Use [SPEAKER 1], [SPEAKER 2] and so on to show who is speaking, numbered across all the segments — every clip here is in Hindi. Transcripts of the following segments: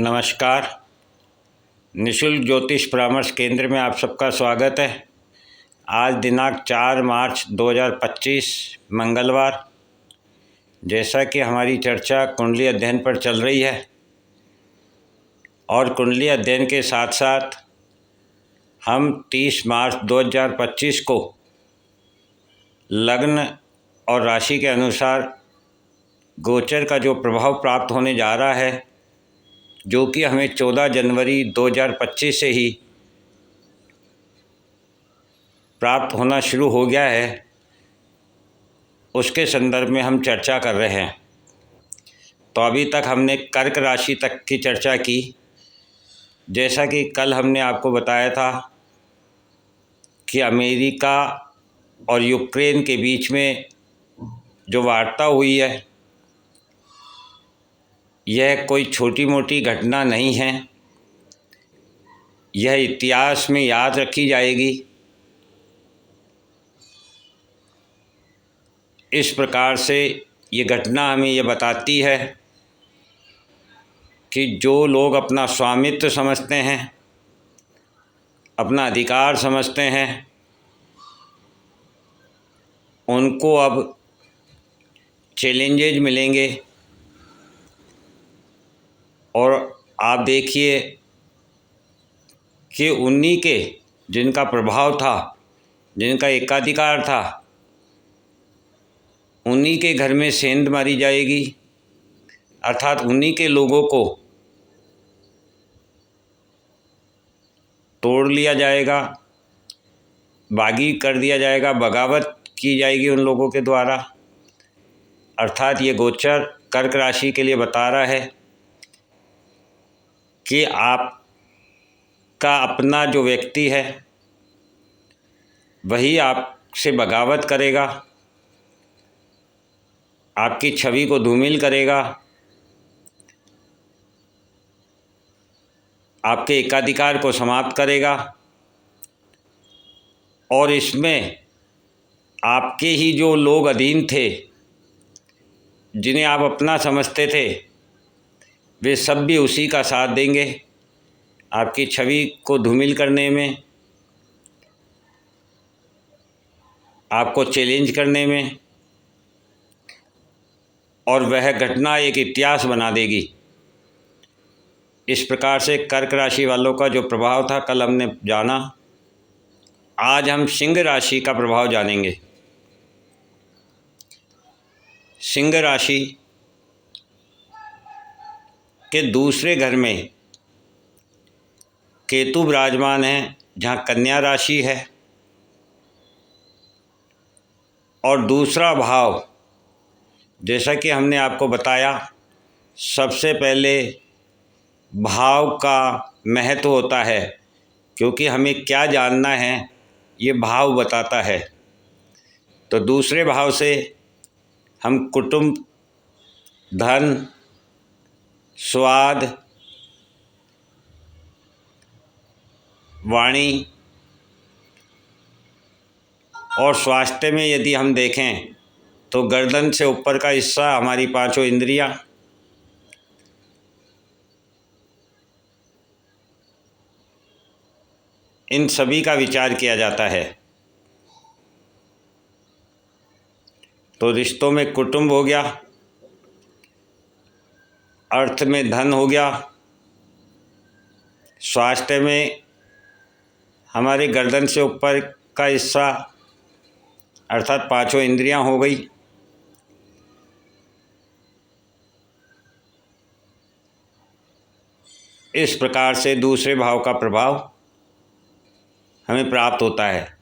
[SPEAKER 1] नमस्कार। निशुल्क ज्योतिष परामर्श केंद्र में आप सबका स्वागत है। आज दिनांक 4 मार्च 2025 मंगलवार। जैसा कि हमारी चर्चा कुंडली अध्ययन पर चल रही है और कुंडली अध्ययन के साथ साथ हम 30 मार्च 2025 को लग्न और राशि के अनुसार गोचर का जो प्रभाव प्राप्त होने जा रहा है, जो कि हमें 14 जनवरी 2025 से ही प्राप्त होना शुरू हो गया है, उसके संदर्भ में हम चर्चा कर रहे हैं। तो अभी तक हमने कर्क राशि तक की चर्चा की। जैसा कि कल हमने आपको बताया था कि अमेरिका और यूक्रेन के बीच में जो वार्ता हुई है, यह कोई छोटी मोटी घटना नहीं है। यह इतिहास में याद रखी जाएगी। इस प्रकार से ये घटना हमें ये बताती है कि जो लोग अपना स्वामित्व समझते हैं, अपना अधिकार समझते हैं, उनको अब चैलेंजेज मिलेंगे। और आप देखिए कि उन्हीं के जिनका प्रभाव था, जिनका एकाधिकार था, उन्हीं के घर में सेंध मारी जाएगी, अर्थात उन्हीं के लोगों को तोड़ लिया जाएगा, बागी कर दिया जाएगा, बगावत की जाएगी उन लोगों के द्वारा। अर्थात ये गोचर कर्क राशि के लिए बता रहा है कि आपका अपना जो व्यक्ति है वही आपसे बगावत करेगा, आपकी छवि को धूमिल करेगा, आपके एकाधिकार को समाप्त करेगा। और इसमें आपके ही जो लोग अधीन थे, जिन्हें आप अपना समझते थे, वे सब भी उसी का साथ देंगे आपकी छवि को धूमिल करने में, आपको चैलेंज करने में। और वह घटना एक इतिहास बना देगी। इस प्रकार से कर्क राशि वालों का जो प्रभाव था कल हमने जाना। आज हम सिंह राशि का प्रभाव जानेंगे। सिंह राशि के दूसरे घर में केतु विराजमान है, जहाँ कन्या राशि है। और दूसरा भाव, जैसा कि हमने आपको बताया, सबसे पहले भाव का महत्व होता है, क्योंकि हमें क्या जानना है ये भाव बताता है। तो दूसरे भाव से हम कुटुंब, धन, स्वाद, वाणी और स्वास्थ्य में यदि हम देखें तो गर्दन से ऊपर का हिस्सा, हमारी पांचों इंद्रियां, इन सभी का विचार किया जाता है। तो रिश्तों में कुटुंब हो गया, अर्थ में धन हो गया, स्वास्थ्य में हमारे गर्दन से ऊपर का हिस्सा अर्थात पांचों इंद्रियां हो गई। इस प्रकार से दूसरे भाव का प्रभाव हमें प्राप्त होता है।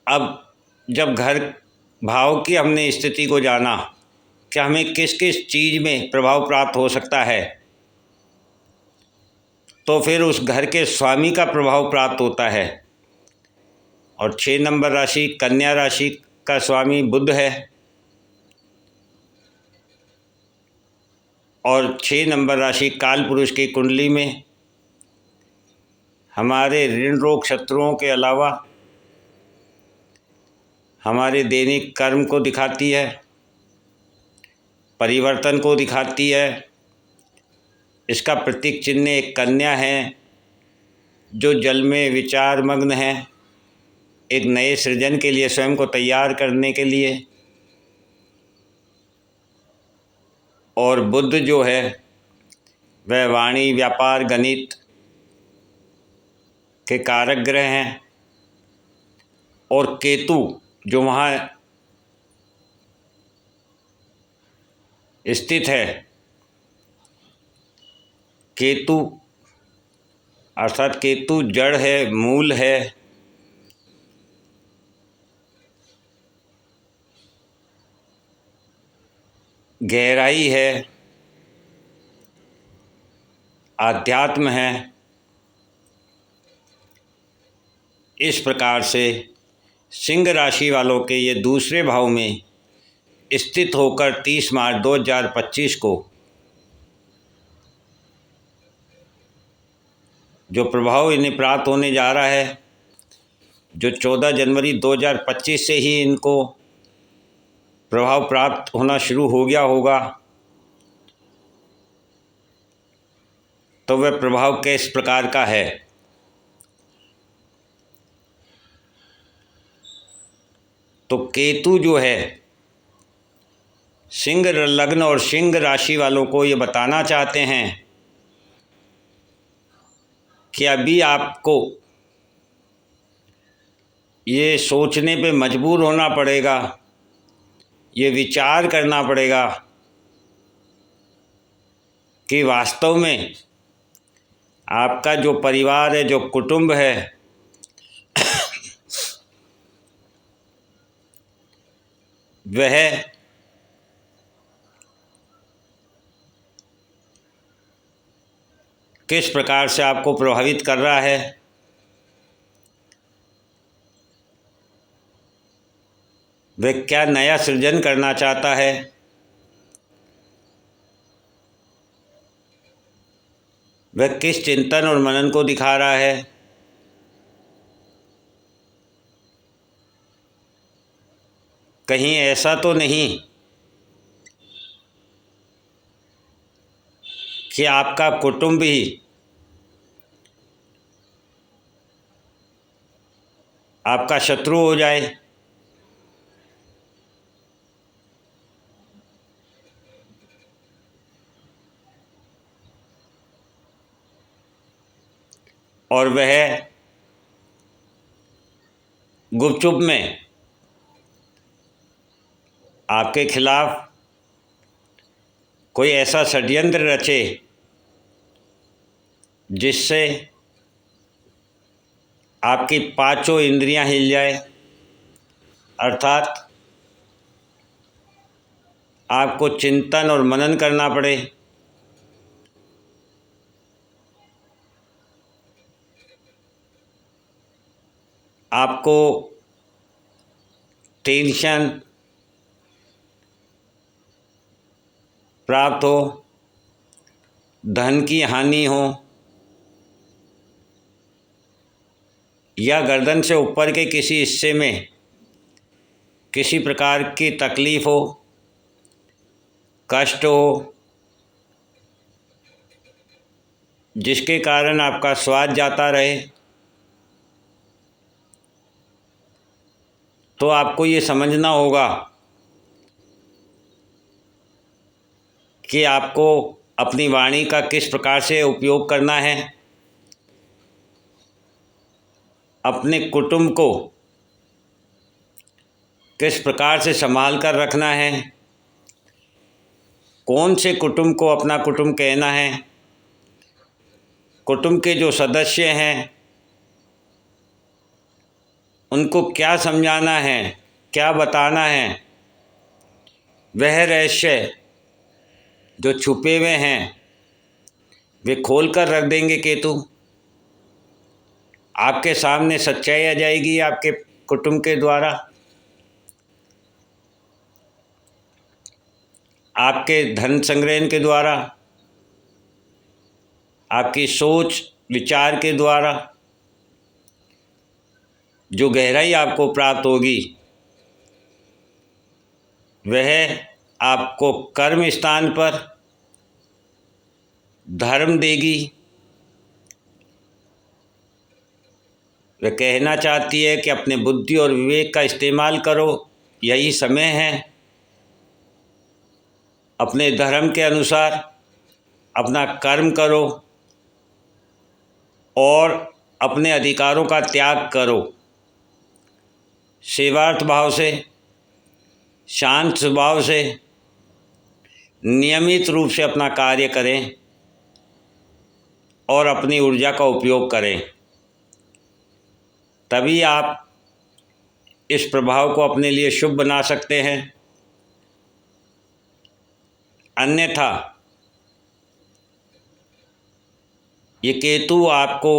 [SPEAKER 1] अब जब घर भाव की हमने स्थिति को जाना कि हमें किस किस चीज़ में प्रभाव प्राप्त हो सकता है, तो फिर उस घर के स्वामी का प्रभाव प्राप्त होता है। और 6 नंबर राशि कन्या राशि का स्वामी बुध है। और 6 नंबर राशि काल पुरुष की कुंडली में हमारे ऋण रोग शत्रुओं के अलावा हमारे दैनिक कर्म को दिखाती है। परिवर्तन को दिखाती है। इसका प्रतीक चिन्ह एक कन्या है जो जल में विचार मग्न है, एक नए सृजन के लिए, स्वयं को तैयार करने के लिए। और बुध जो है वह वाणी, व्यापार, गणित के कारक ग्रह हैं। और केतु जो वहाँ स्थित है, केतु अर्थात केतु जड़ है, मूल है, गहराई है, आध्यात्म है। इस प्रकार से सिंह राशि वालों के ये दूसरे भाव में स्थित होकर 30 मार्च 2025 को जो प्रभाव इन्हें प्राप्त होने जा रहा है, जो 14 जनवरी 2025 से ही इनको प्रभाव प्राप्त होना शुरू हो गया होगा, तो वह प्रभाव किस प्रकार का है। तो केतु जो है सिंह लग्न और सिंह राशि वालों को ये बताना चाहते हैं कि अभी आपको ये सोचने पे मजबूर होना पड़ेगा, ये विचार करना पड़ेगा कि वास्तव में आपका जो परिवार है, जो कुटुंब है, वह किस प्रकार से आपको प्रभावित कर रहा है। वह क्या नया सृजन करना चाहता है, वह किस चिंतन और मनन को दिखा रहा है। कहीं ऐसा तो नहीं कि आपका कुटुंब ही आपका शत्रु हो जाए। और वह गुपचुप में आपके खिलाफ कोई ऐसा षड्यंत्र रचे जिससे आपकी पांचों इंद्रियां हिल जाए, अर्थात आपको चिंतन और मनन करना पड़े। आपको टेंशन प्राप्त हो, धन की हानि हो, या गर्दन से ऊपर के किसी हिस्से में किसी प्रकार की तकलीफ हो, कष्ट हो, जिसके कारण आपका स्वाद जाता रहे। तो आपको ये समझना होगा कि आपको अपनी वाणी का किस प्रकार से उपयोग करना है, अपने कुटुंब को किस प्रकार से संभाल कर रखना है, कौन से कुटुंब को अपना कुटुंब कहना है, कुटुंब के जो सदस्य हैं उनको क्या समझाना है, क्या बताना है। वह रहस्य जो छुपे हुए हैं वे खोल कर रख देंगे केतु। आपके सामने सच्चाई आ जाएगी आपके कुटुंब के द्वारा। आपके धन संग्रहण के द्वारा, आपकी सोच विचार के द्वारा जो गहराई आपको प्राप्त होगी, वह आपको कर्म स्थान पर धर्म देगी। वह कहना चाहती है कि अपने बुद्धि और विवेक का इस्तेमाल करो, यही समय है। अपने धर्म के अनुसार अपना कर्म करो और अपने अधिकारों का त्याग करो। सेवार्थ भाव से, शांत स्वभाव से, नियमित रूप से अपना कार्य करें और अपनी ऊर्जा का उपयोग करें। तभी आप इस प्रभाव को अपने लिए शुभ बना सकते हैं। अन्यथा ये केतु आपको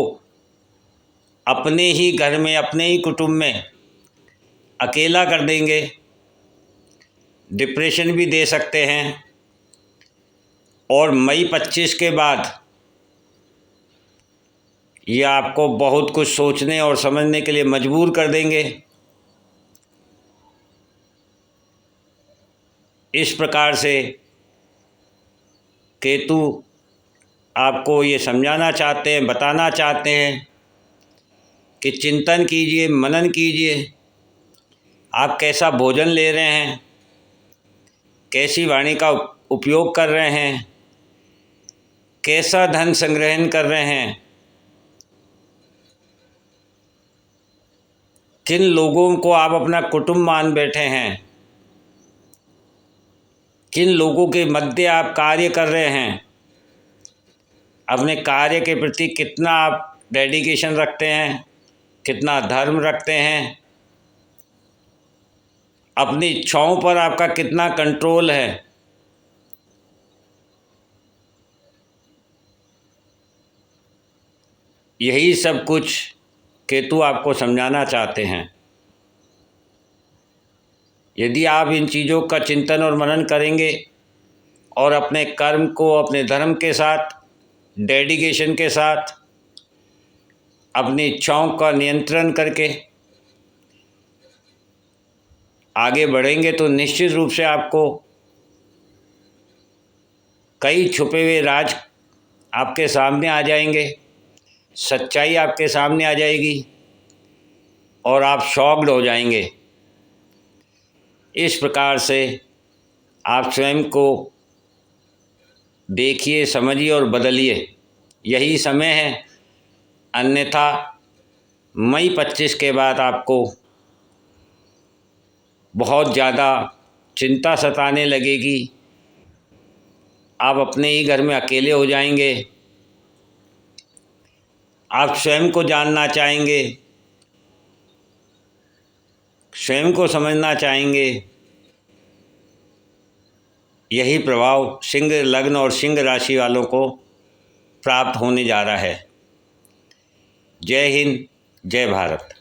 [SPEAKER 1] अपने ही घर में, अपने ही कुटुंब में अकेला कर देंगे, डिप्रेशन भी दे सकते हैं और मई 25 के बाद ये आपको बहुत कुछ सोचने और समझने के लिए मजबूर कर देंगे। इस प्रकार से केतु आपको ये समझाना चाहते हैं, बताना चाहते हैं कि चिंतन कीजिए, मनन कीजिए। आप कैसा भोजन ले रहे हैं, कैसी वाणी का उपयोग कर रहे हैं, कैसा धन संग्रहण कर रहे हैं, किन लोगों को आप अपना कुटुंब मान बैठे हैं, किन लोगों के मध्य आप कार्य कर रहे हैं, अपने कार्य के प्रति कितना आप डेडिकेशन रखते हैं, कितना धर्म रखते हैं, अपनी इच्छाओं पर आपका कितना कंट्रोल है। यही सब कुछ केतु आपको समझाना चाहते हैं। यदि आप इन चीज़ों का चिंतन और मनन करेंगे और अपने कर्म को अपने धर्म के साथ, डेडिकेशन के साथ, अपनी इच्छाओं का नियंत्रण करके आगे बढ़ेंगे तो निश्चित रूप से आपको कई छुपे हुए राज आपके सामने आ जाएंगे, सच्चाई आपके सामने आ जाएगी और आप शॉक्ड हो जाएंगे। इस प्रकार से आप स्वयं को देखिए, समझिए और बदलिए, यही समय है। अन्यथा मई 25 के बाद आपको बहुत ज़्यादा चिंता सताने लगेगी। आप अपने ही घर में अकेले हो जाएंगे। आप स्वयं को जानना चाहेंगे, स्वयं को समझना चाहेंगे। यही प्रभाव सिंह लग्न और सिंह राशि वालों को प्राप्त होने जा रहा है। जय हिंद, जय भारत।